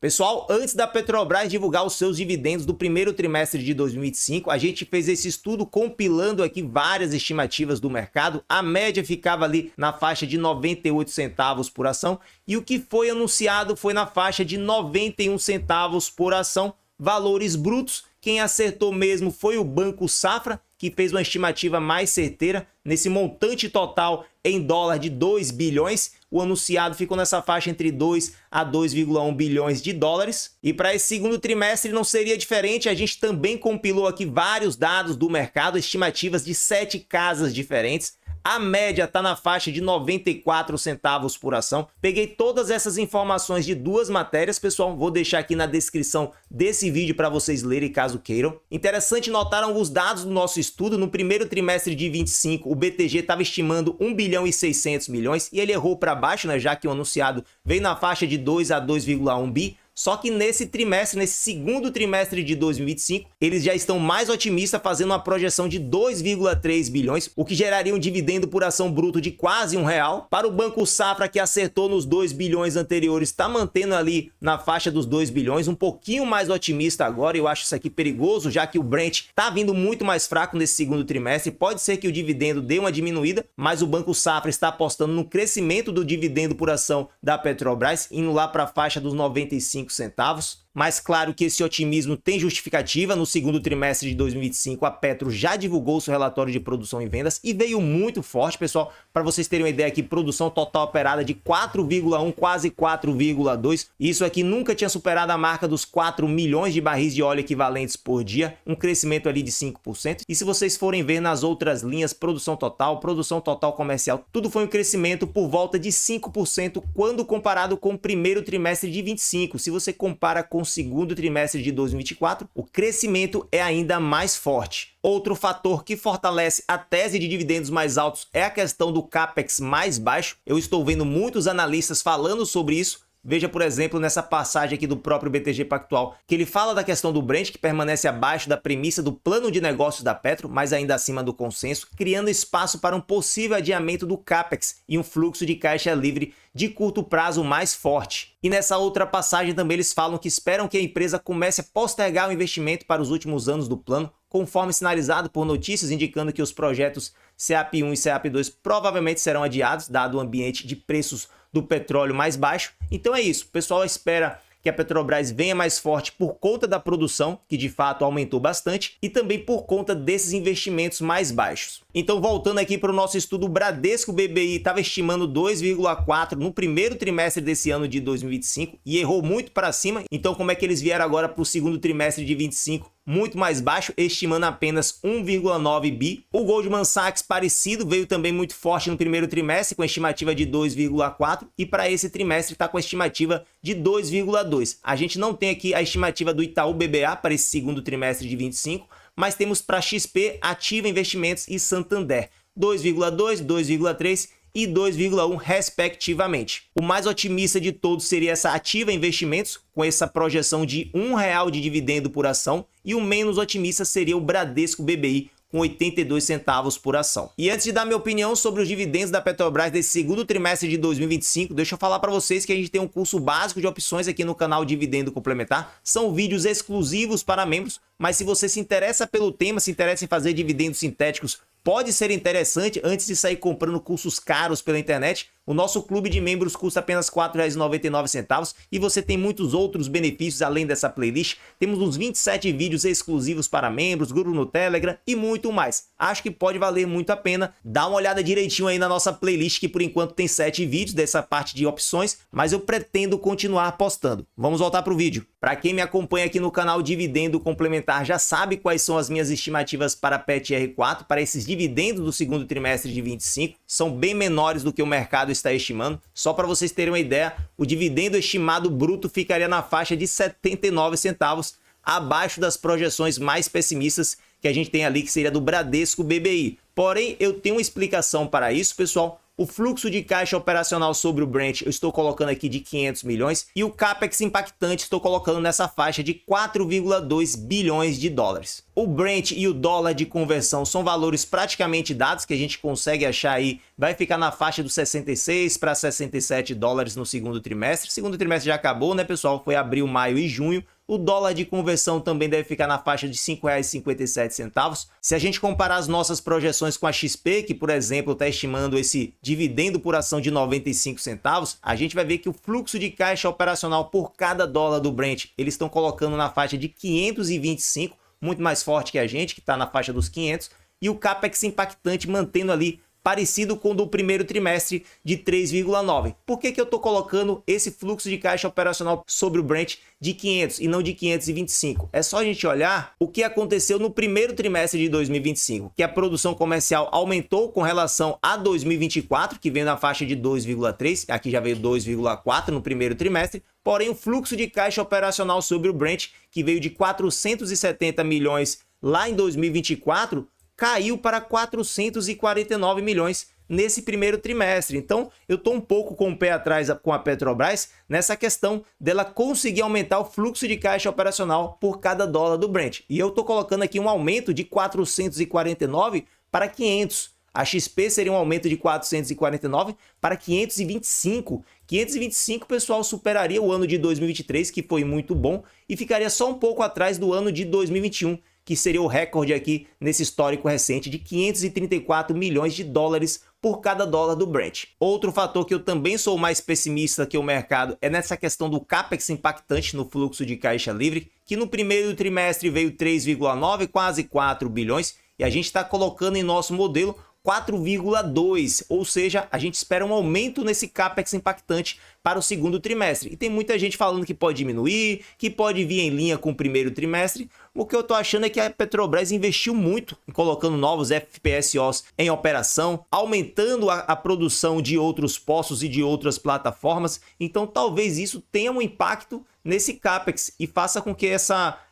Pessoal, antes da Petrobras divulgar os seus dividendos do primeiro trimestre de 2025, a gente fez esse estudo compilando aqui várias estimativas do mercado. A média ficava ali na faixa de 98 centavos por ação e o que foi anunciado foi na faixa de 91 centavos por ação, valores brutos. Quem acertou mesmo foi o Banco Safra, que fez uma estimativa mais certeira nesse montante total em dólar de 2 bilhões. O anunciado ficou nessa faixa entre 2 a 2,1 bilhões de dólares. E para esse segundo trimestre não seria diferente, a gente também compilou aqui vários dados do mercado, estimativas de 7 casas diferentes. A média está na faixa de 94 centavos por ação. Peguei todas essas informações de duas matérias, pessoal. Vou deixar aqui na descrição desse vídeo para vocês lerem caso queiram. Interessante notar alguns dados do nosso estudo. No primeiro trimestre de 25, o BTG estava estimando 1 bilhão e 600 milhões e ele errou para baixo, né, já que o anunciado veio na faixa de 2 a 2,1 bi. Só que nesse trimestre, nesse segundo trimestre de 2025, eles já estão mais otimistas, fazendo uma projeção de 2,3 bilhões, o que geraria um dividendo por ação bruto de quase R$1. Para o Banco Safra, que acertou nos 2 bilhões anteriores, está mantendo ali na faixa dos 2 bilhões, um pouquinho mais otimista agora. Eu acho isso aqui perigoso, já que o Brent está vindo muito mais fraco nesse segundo trimestre. Pode ser que o dividendo dê uma diminuída, mas o Banco Safra está apostando no crescimento do dividendo por ação da Petrobras, indo lá para a faixa dos 95 centavos. Mas claro que esse otimismo tem justificativa. No segundo trimestre de 2025, a Petro já divulgou seu relatório de produção e vendas e veio muito forte, pessoal. Para vocês terem uma ideia aqui, produção total operada de 4,1, quase 4,2. Isso aqui nunca tinha superado a marca dos 4 milhões de barris de óleo equivalentes por dia, um crescimento ali de 5%. E se vocês forem ver nas outras linhas, produção total comercial, tudo foi um crescimento por volta de 5% quando comparado com o primeiro trimestre de 25. Se você compara com o segundo trimestre de 2024, o crescimento é ainda mais forte. Outro fator que fortalece a tese de dividendos mais altos é a questão do CAPEX mais baixo. Eu estou vendo muitos analistas falando sobre isso. Veja, por exemplo, nessa passagem aqui do próprio BTG Pactual, que ele fala da questão do Brent, que permanece abaixo da premissa do plano de negócios da Petro, mas ainda acima do consenso, criando espaço para um possível adiamento do CAPEX e um fluxo de caixa livre de curto prazo mais forte. E nessa outra passagem também eles falam que esperam que a empresa comece a postergar o investimento para os últimos anos do plano, conforme sinalizado por notícias indicando que os projetos CEAP-1 e CEAP-2 provavelmente serão adiados, dado o ambiente de preços do petróleo mais baixo. Então é isso, o pessoal espera que a Petrobras venha mais forte por conta da produção, que de fato aumentou bastante, e também por conta desses investimentos mais baixos. Então, voltando aqui para o nosso estudo, o Bradesco BBI estava estimando 2,4 no primeiro trimestre desse ano de 2025 e errou muito para cima. Então, como é que eles vieram agora para o segundo trimestre de 25? Muito mais baixo, estimando apenas 1,9 bi. O Goldman Sachs, parecido, veio também muito forte no primeiro trimestre, com a estimativa de 2,4, e para esse trimestre está com a estimativa de 2,2. A gente não tem aqui a estimativa do Itaú BBA para esse segundo trimestre de 25, mas temos para XP, Ativa Investimentos e Santander, 2,2, 2,3 e 2,1 respectivamente. O mais otimista de todos seria essa Ativa Investimentos, com essa projeção de R$1 de dividendo por ação, e o menos otimista seria o Bradesco BBI, com 82 centavos por ação. E antes de dar minha opinião sobre os dividendos da Petrobras desse segundo trimestre de 2025, deixa eu falar para vocês que a gente tem um curso básico de opções aqui no canal Dividendo Complementar. São vídeos exclusivos para membros, mas se você se interessa pelo tema, se interessa em fazer dividendos sintéticos, pode ser interessante antes de sair comprando cursos caros pela internet. O nosso clube de membros custa apenas R$ 4,99 e você tem muitos outros benefícios além dessa playlist. Temos uns 27 vídeos exclusivos para membros, grupo no Telegram e muito mais. Acho que pode valer muito a pena. Dá uma olhada direitinho aí na nossa playlist, que por enquanto tem 7 vídeos dessa parte de opções, mas eu pretendo continuar postando. Vamos voltar para o vídeo. Para quem me acompanha aqui no canal Dividendo Complementar já sabe quais são as minhas estimativas para PETR4, para esses dividendos do segundo trimestre de 25. São bem menores do que o mercado está estimando. Só para vocês terem uma ideia, o dividendo estimado bruto ficaria na faixa de 79 centavos, abaixo das projeções mais pessimistas que a gente tem ali, que seria do Bradesco BBI. Porém, eu tenho uma explicação para isso, pessoal. O fluxo de caixa operacional sobre o Brent eu estou colocando aqui de 500 milhões e o Capex impactante estou colocando nessa faixa de 4,2 bilhões de dólares. O Brent e o dólar de conversão são valores praticamente dados que a gente consegue achar aí, vai ficar na faixa dos 66 para 67 dólares no segundo trimestre. O segundo trimestre já acabou, né, pessoal? Foi abril, maio e junho. O dólar de conversão também deve ficar na faixa de R$ 5,57. Se a gente comparar as nossas projeções com a XP, que, por exemplo, está estimando esse dividendo por ação de 95 centavos, a gente vai ver que o fluxo de caixa operacional por cada dólar do Brent, eles estão colocando na faixa de 525, muito mais forte que a gente, que está na faixa dos 500, e o Capex impactante mantendo ali parecido com o do primeiro trimestre de 3,9. Por que eu estou colocando esse fluxo de caixa operacional sobre o Brent de 500 e não de 525? É só a gente olhar o que aconteceu no primeiro trimestre de 2025, que a produção comercial aumentou com relação a 2024, que veio na faixa de 2,3, aqui já veio 2,4 no primeiro trimestre, porém o fluxo de caixa operacional sobre o Brent, que veio de 470 milhões lá em 2024, caiu para 449 milhões nesse primeiro trimestre. Então, eu estou um pouco com o pé atrás com a Petrobras nessa questão dela conseguir aumentar o fluxo de caixa operacional por cada dólar do Brent. E eu estou colocando aqui um aumento de 449 para 500. A XP seria um aumento de 449 para 525. 525, pessoal, superaria o ano de 2023, que foi muito bom, e ficaria só um pouco atrás do ano de 2021, que seria o recorde aqui nesse histórico recente de 534 milhões de dólares por cada dólar do Brent. Outro fator que eu também sou mais pessimista que o mercado é nessa questão do Capex impactante no fluxo de caixa livre, que no primeiro trimestre veio 3,9, quase 4 bilhões, e a gente está colocando em nosso modelo 4,2, ou seja, a gente espera um aumento nesse Capex impactante para o segundo trimestre. E tem muita gente falando que pode diminuir, que pode vir em linha com o primeiro trimestre. O que eu tô achando é que a Petrobras investiu muito em colocando novos FPSOs em operação, aumentando a produção de outros poços e de outras plataformas. Então talvez isso tenha um impacto nesse Capex e faça com que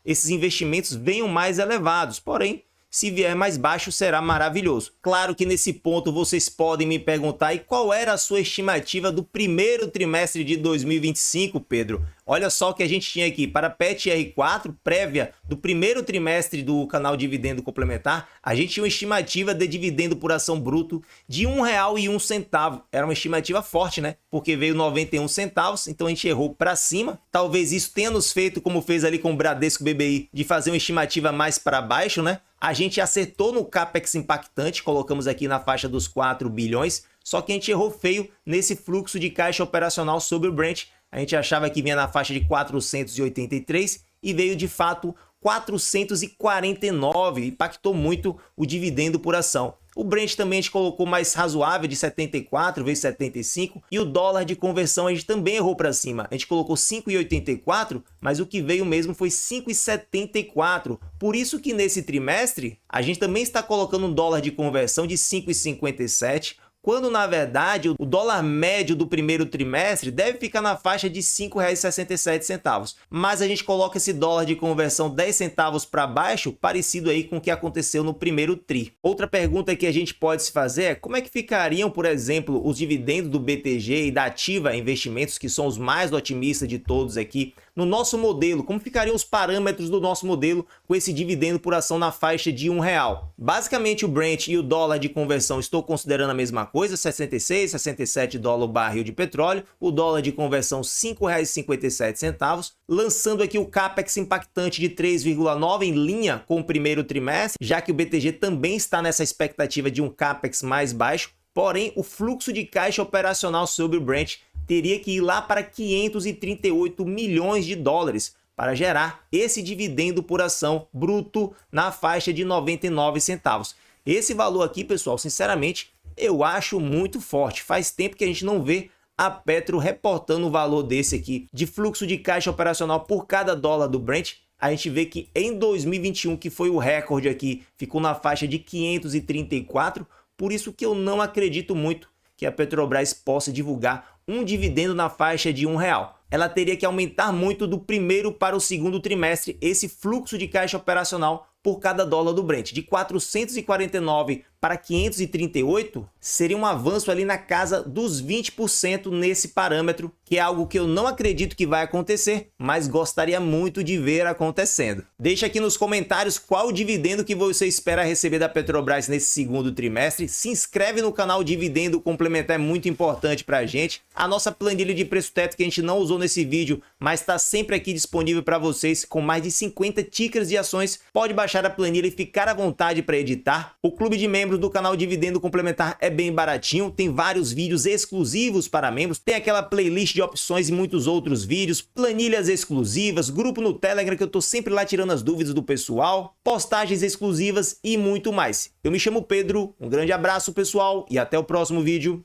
esses investimentos venham mais elevados. Porém, se vier mais baixo, será maravilhoso. Claro que nesse ponto vocês podem me perguntar, e qual era a sua estimativa do primeiro trimestre de 2025, Pedro? Olha só o que a gente tinha aqui para a PET-R4, prévia do primeiro trimestre do canal Dividendo Complementar, a gente tinha uma estimativa de dividendo por ação bruto de R$ 1,01. Era uma estimativa forte, né? Porque veio 91 centavos, então a gente errou para cima. Talvez isso tenha nos feito, como fez ali com o Bradesco BBI, de fazer uma estimativa mais para baixo, né? A gente acertou no Capex impactante, colocamos aqui na faixa dos 4 bilhões, só que a gente errou feio nesse fluxo de caixa operacional sobre o Brent. A gente achava que vinha na faixa de 483 e veio de fato 449, impactou muito o dividendo por ação. O Brent também a gente colocou mais razoável, de 74, veio 75, e o dólar de conversão a gente também errou para cima. A gente colocou 5,84, mas o que veio mesmo foi 5,74. Por isso que nesse trimestre a gente também está colocando um dólar de conversão de 5,57, quando na verdade o dólar médio do primeiro trimestre deve ficar na faixa de R$ 5,67. Mas a gente coloca esse dólar de conversão 10 centavos para baixo, parecido aí com o que aconteceu no primeiro tri. Outra pergunta que a gente pode se fazer é como é que ficariam, por exemplo, os dividendos do BTG e da Ativa Investimentos, que são os mais otimistas de todos aqui, no nosso modelo, como ficariam os parâmetros do nosso modelo com esse dividendo por ação na faixa de R$1. Basicamente o Brent e o dólar de conversão estou considerando a mesma coisa, 66, 67 dólares o barril de petróleo, o dólar de conversão R$ 5,57, lançando aqui o Capex impactante de 3,9 em linha com o primeiro trimestre, já que o BTG também está nessa expectativa de um Capex mais baixo, porém o fluxo de caixa operacional sobre o Brent teria que ir lá para 538 milhões de dólares para gerar esse dividendo por ação bruto na faixa de 99 centavos. Esse valor aqui, pessoal, sinceramente, eu acho muito forte. Faz tempo que a gente não vê a Petro reportando um valor desse aqui de fluxo de caixa operacional por cada dólar do Brent. A gente vê que em 2021, que foi o recorde aqui, ficou na faixa de 534, por isso que eu não acredito muito que a Petrobras possa divulgar um dividendo na faixa de R$1. Ela teria que aumentar muito do primeiro para o segundo trimestre esse fluxo de caixa operacional por cada dólar do Brent, de 449 para 538, seria um avanço ali na casa dos 20% nesse parâmetro, que é algo que eu não acredito que vai acontecer, mas gostaria muito de ver acontecendo. Deixa aqui nos comentários qual o dividendo que você espera receber da Petrobras nesse segundo trimestre. Se inscreve no canal, dividendo complementar é muito importante para a gente. A nossa planilha de preço teto que a gente não usou nesse vídeo, mas está sempre aqui disponível para vocês com mais de 50 tickers de ações. Pode baixar a planilha e ficar à vontade para editar. O clube de membros do canal Dividendo Complementar é bem baratinho, tem vários vídeos exclusivos para membros, tem aquela playlist de opções e muitos outros vídeos, planilhas exclusivas, grupo no Telegram que eu tô sempre lá tirando as dúvidas do pessoal, postagens exclusivas e muito mais. Eu me chamo Pedro, um grande abraço pessoal e até o próximo vídeo.